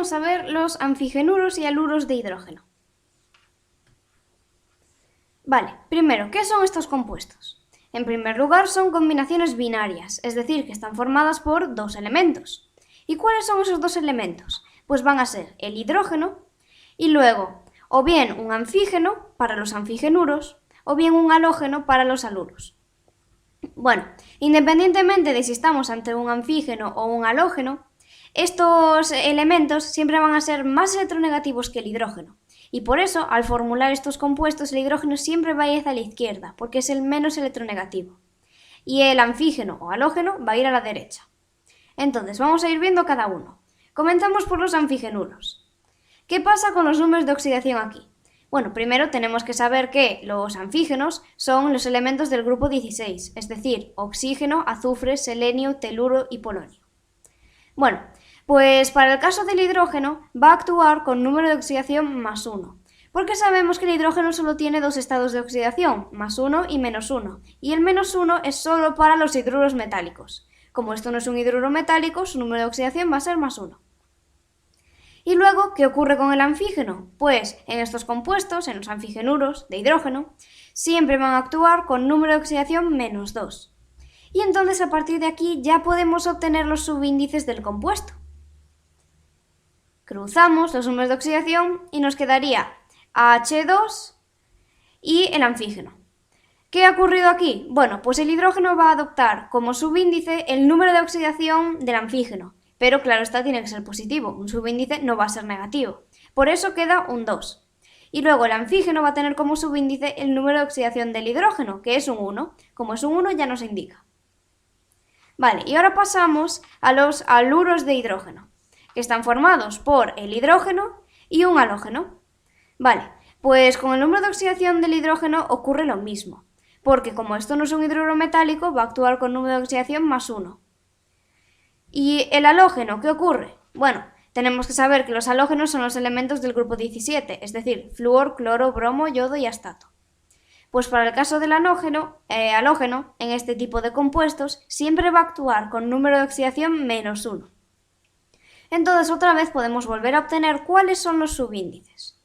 vamos a ver los anfigenuros y aluros de hidrógeno. Vale, primero, ¿qué son estos compuestos? En primer lugar, son combinaciones binarias, es decir, que están formadas por dos elementos. ¿Y cuáles son esos dos elementos? Pues van a ser el hidrógeno y luego, o bien un anfígeno para los anfigenuros, o bien un halógeno para los aluros. Bueno, independientemente de si estamos ante un anfígeno o un halógeno, estos elementos siempre van a ser más electronegativos que el hidrógeno. Y por eso, al formular estos compuestos, el hidrógeno siempre va a ir hacia la izquierda, porque es el menos electronegativo. Y el anfígeno o halógeno va a ir a la derecha. Entonces, vamos a ir viendo cada uno. Comenzamos por los anfigenuros. ¿Qué pasa con los números de oxidación aquí? Bueno, primero tenemos que saber que los anfígenos son los elementos del grupo 16, es decir, oxígeno, azufre, selenio, teluro y polonio. Bueno, pues para el caso del hidrógeno va a actuar con número de oxidación más 1, porque sabemos que el hidrógeno solo tiene dos estados de oxidación, más 1 y menos 1, y el menos 1 es solo para los hidruros metálicos. Como esto no es un hidruro metálico, su número de oxidación va a ser más 1. Y luego, ¿qué ocurre con el anfígeno? Pues en estos compuestos, en los anfigenuros de hidrógeno, siempre van a actuar con número de oxidación menos 2. Y entonces a partir de aquí ya podemos obtener los subíndices del compuesto. Cruzamos los números de oxidación y nos quedaría H2 y el anfígeno. ¿Qué ha ocurrido aquí? Bueno, pues el hidrógeno va a adoptar como subíndice el número de oxidación del anfígeno. Pero claro, esta tiene que ser positivo, un subíndice no va a ser negativo. Por eso queda un 2. Y luego el anfígeno va a tener como subíndice el número de oxidación del hidrógeno, que es un 1. Como es un 1 ya nos indica. Vale, y ahora pasamos a los aluros de hidrógeno, que están formados por el hidrógeno y un halógeno. Vale, pues con el número de oxidación del hidrógeno ocurre lo mismo, porque como esto no es un hidruro metálico, va a actuar con número de oxidación más 1. ¿Y el halógeno qué ocurre? Bueno, tenemos que saber que los halógenos son los elementos del grupo 17, es decir, flúor, cloro, bromo, yodo y astato. Pues para el caso del halógeno, en este tipo de compuestos, siempre va a actuar con número de oxidación menos 1. Entonces otra vez podemos volver a obtener cuáles son los subíndices.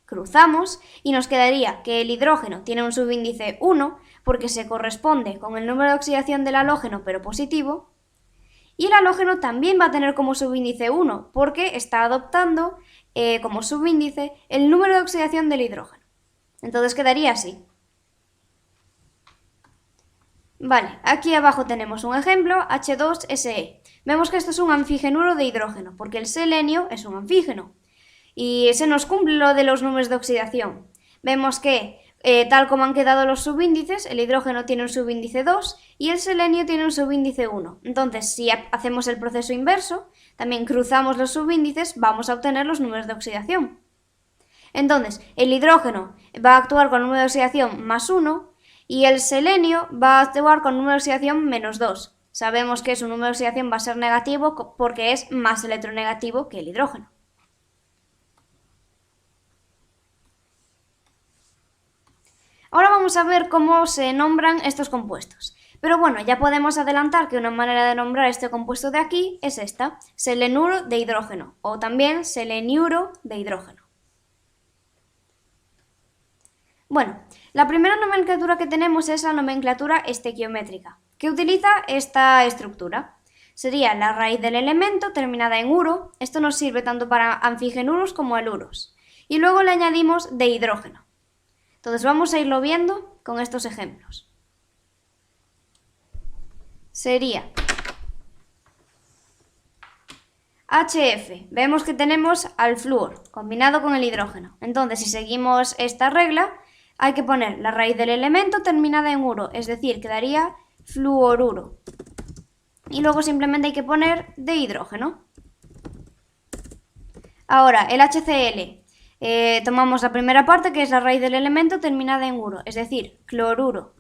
Cruzamos y nos quedaría que el hidrógeno tiene un subíndice 1 porque se corresponde con el número de oxidación del halógeno pero positivo, y el halógeno también va a tener como subíndice 1 porque está adoptando como subíndice el número de oxidación del hidrógeno. Entonces quedaría así. Vale, aquí abajo tenemos un ejemplo, H2SE. Vemos que esto es un anfigenuro de hidrógeno, porque el selenio es un anfígeno. Y se nos cumple lo de los números de oxidación. Vemos que, tal como han quedado los subíndices, el hidrógeno tiene un subíndice 2 y el selenio tiene un subíndice 1. Entonces, si hacemos el proceso inverso, también cruzamos los subíndices, vamos a obtener los números de oxidación. Entonces, el hidrógeno va a actuar con número de oxidación más 1 y el selenio va a actuar con número de oxidación menos 2. Sabemos que su número de oxidación va a ser negativo porque es más electronegativo que el hidrógeno. Ahora vamos a ver cómo se nombran estos compuestos. Pero bueno, ya podemos adelantar que una manera de nombrar este compuesto de aquí es esta, selenuro de hidrógeno, o también seleniuro de hidrógeno. Bueno, la primera nomenclatura que tenemos es la nomenclatura estequiométrica, que utiliza esta estructura. Sería la raíz del elemento terminada en uro, esto nos sirve tanto para anfigenuros como aluros, y luego le añadimos de hidrógeno. Entonces vamos a irlo viendo con estos ejemplos. Sería HF, vemos que tenemos al flúor combinado con el hidrógeno. Entonces, si seguimos esta regla, hay que poner la raíz del elemento terminada en uro, es decir, quedaría fluoruro. Y luego simplemente hay que poner de hidrógeno. Ahora, el HCl. Tomamos la primera parte, que es la raíz del elemento terminada en uro, es decir, cloruro.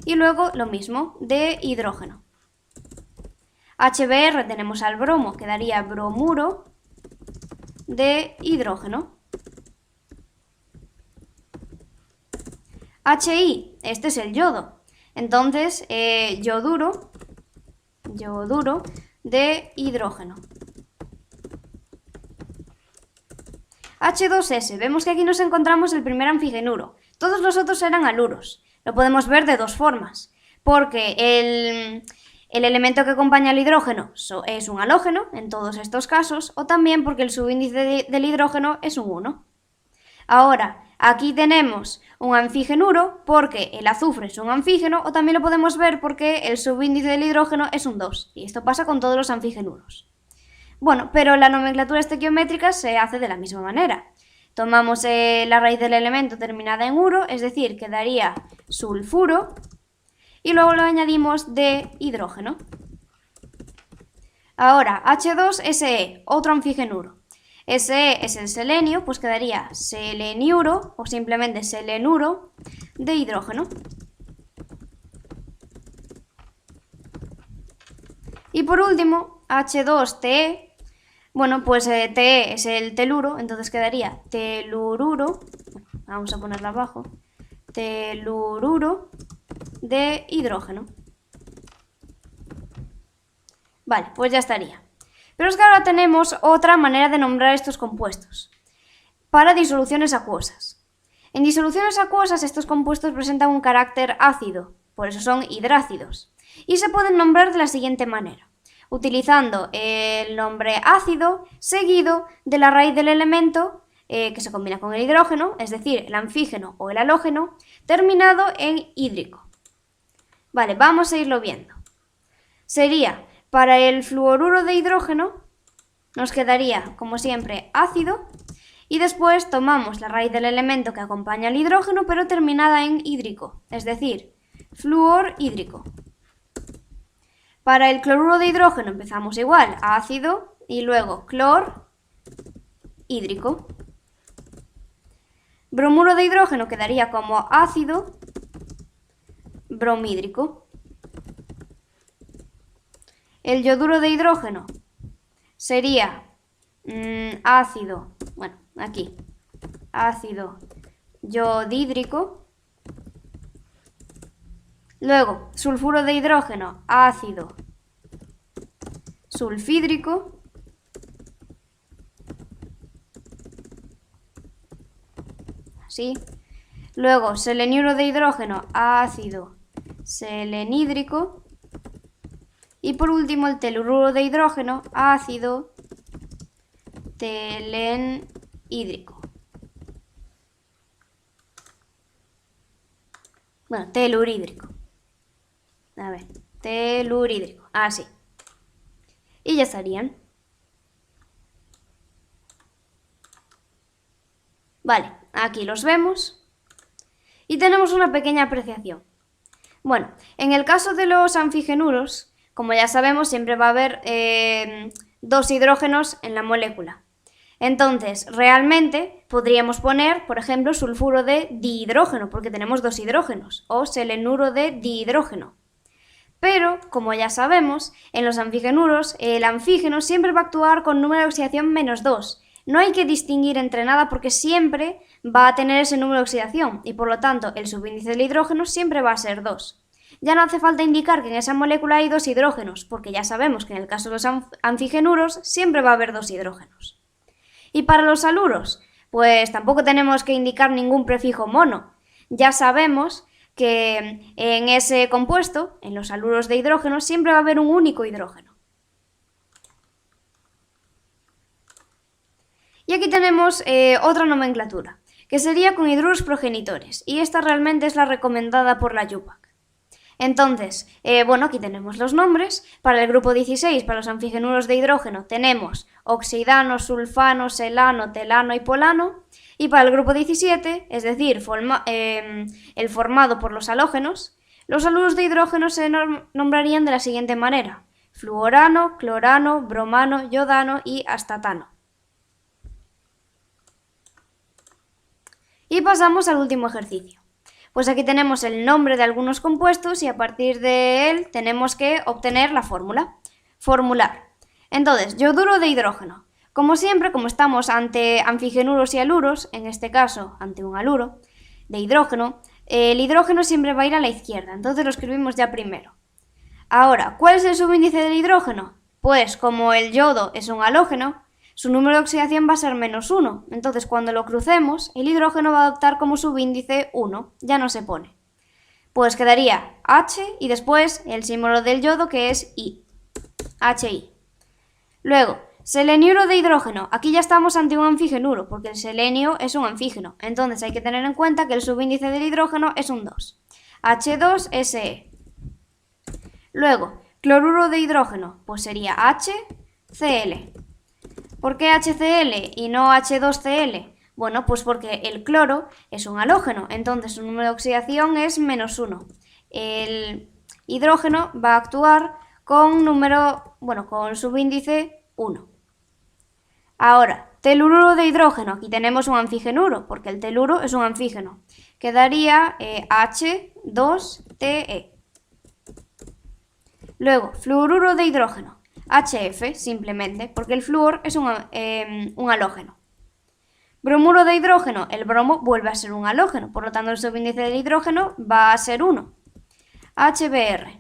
Y luego lo mismo, de hidrógeno. HBr tenemos al bromo, quedaría bromuro de hidrógeno. HI, este es el yodo. Entonces, yoduro de hidrógeno. H2S, vemos que aquí nos encontramos el primer anfigenuro. Todos los otros eran aluros. Lo podemos ver de dos formas, porque el elemento que acompaña al hidrógeno es un halógeno, en todos estos casos, o también porque el subíndice del hidrógeno es un 1. Ahora, aquí tenemos un anfigenuro porque el azufre es un anfígeno, o también lo podemos ver porque el subíndice del hidrógeno es un 2, y esto pasa con todos los anfigenuros. Bueno, pero la nomenclatura estequiométrica se hace de la misma manera. Tomamos la raíz del elemento terminada en uro, es decir, quedaría sulfuro, y luego lo añadimos de hidrógeno. Ahora, H2SE, otro anfigenuro. Se es el selenio, pues quedaría seleniuro o simplemente selenuro de hidrógeno. Y por último, H2TE. Bueno, pues Te es el teluro, entonces quedaría telururo, vamos a ponerla abajo, telururo de hidrógeno. Vale, pues ya estaría. Pero es que ahora tenemos otra manera de nombrar estos compuestos, para disoluciones acuosas. En disoluciones acuosas estos compuestos presentan un carácter ácido, por eso son hidrácidos, y se pueden nombrar de la siguiente manera, utilizando el nombre ácido seguido de la raíz del elemento que se combina con el hidrógeno, es decir, el anfígeno o el halógeno, terminado en hídrico. Vale, vamos a irlo viendo. Sería, para el fluoruro de hidrógeno, nos quedaría, como siempre, ácido, y después tomamos la raíz del elemento que acompaña al hidrógeno, pero terminada en hídrico, es decir, flúor hídrico. Para el cloruro de hidrógeno empezamos igual, ácido, y luego clor hídrico. Bromuro de hidrógeno quedaría como ácido bromhídrico. El yoduro de hidrógeno sería ácido, bueno, aquí, ácido yodhídrico. Luego, sulfuro de hidrógeno, ácido sulfídrico. Así. Luego, seleniuro de hidrógeno, ácido selenídrico. Y por último, el telururo de hidrógeno, ácido telenhídrico. Bueno, telurídrico. A ver, telurídrico. Así. Y ya estarían. Vale, aquí los vemos. Y tenemos una pequeña apreciación. Bueno, en el caso de los anfigenuros, como ya sabemos, siempre va a haber dos hidrógenos en la molécula. Entonces, realmente podríamos poner, por ejemplo, sulfuro de dihidrógeno, porque tenemos dos hidrógenos, o selenuro de dihidrógeno. Pero, como ya sabemos, en los anfigenuros, el anfígeno siempre va a actuar con número de oxidación -2. No hay que distinguir entre nada porque siempre va a tener ese número de oxidación y por lo tanto el subíndice del hidrógeno siempre va a ser 2. Ya no hace falta indicar que en esa molécula hay dos hidrógenos, porque ya sabemos que en el caso de los anfigenuros siempre va a haber dos hidrógenos. Y para los aluros, pues tampoco tenemos que indicar ningún prefijo mono. Ya sabemos que en ese compuesto, en los aluros de hidrógeno, siempre va a haber un único hidrógeno. Y aquí tenemos otra nomenclatura, que sería con hidruros progenitores, y esta realmente es la recomendada por la IUPAC. Entonces, bueno, aquí tenemos los nombres. Para el grupo 16, para los anfigenuros de hidrógeno, tenemos oxidano, sulfano, selano, telano y polano. Y para el grupo 17, es decir, el formado por los halógenos, los aluros de hidrógeno se nombrarían de la siguiente manera: fluorano, clorano, bromano, yodano y astatano. Y pasamos al último ejercicio. Pues aquí tenemos el nombre de algunos compuestos y a partir de él tenemos que obtener la fórmula. Formular. Entonces, yoduro de hidrógeno. Como siempre, como estamos ante anfigenuros y aluros, en este caso ante un aluro de hidrógeno, el hidrógeno siempre va a ir a la izquierda, entonces lo escribimos ya primero. Ahora, ¿cuál es el subíndice del hidrógeno? Pues como el yodo es un halógeno, su número de oxidación va a ser -1. Entonces, cuando lo crucemos, el hidrógeno va a adoptar como subíndice 1, ya no se pone. Pues quedaría H y después el símbolo del yodo, que es I, HI. Luego, seleniuro de hidrógeno. Aquí ya estamos ante un anfigenuro, porque el selenio es un anfígeno. Entonces hay que tener en cuenta que el subíndice del hidrógeno es un 2. H2SE. Luego, cloruro de hidrógeno, pues sería HCl. ¿Por qué HCl y no H2Cl? Bueno, pues porque el cloro es un halógeno, entonces su número de oxidación es -1. El hidrógeno va a actuar con con subíndice 1. Ahora, telururo de hidrógeno. Aquí tenemos un anfigenuro, porque el teluro es un anfígeno. Quedaría H2Te. Luego, fluoruro de hidrógeno. HF, simplemente, porque el flúor es un halógeno. Bromuro de hidrógeno. El bromo vuelve a ser un halógeno, por lo tanto el subíndice del hidrógeno va a ser 1. HBr.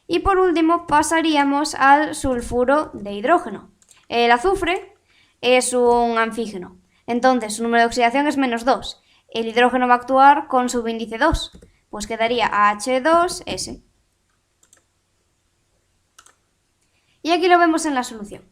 Y por último pasaríamos al sulfuro de hidrógeno. El azufre es un anfígeno, entonces su número de oxidación es -2. El hidrógeno va a actuar con subíndice 2, pues quedaría H2S. Y aquí lo vemos en la solución.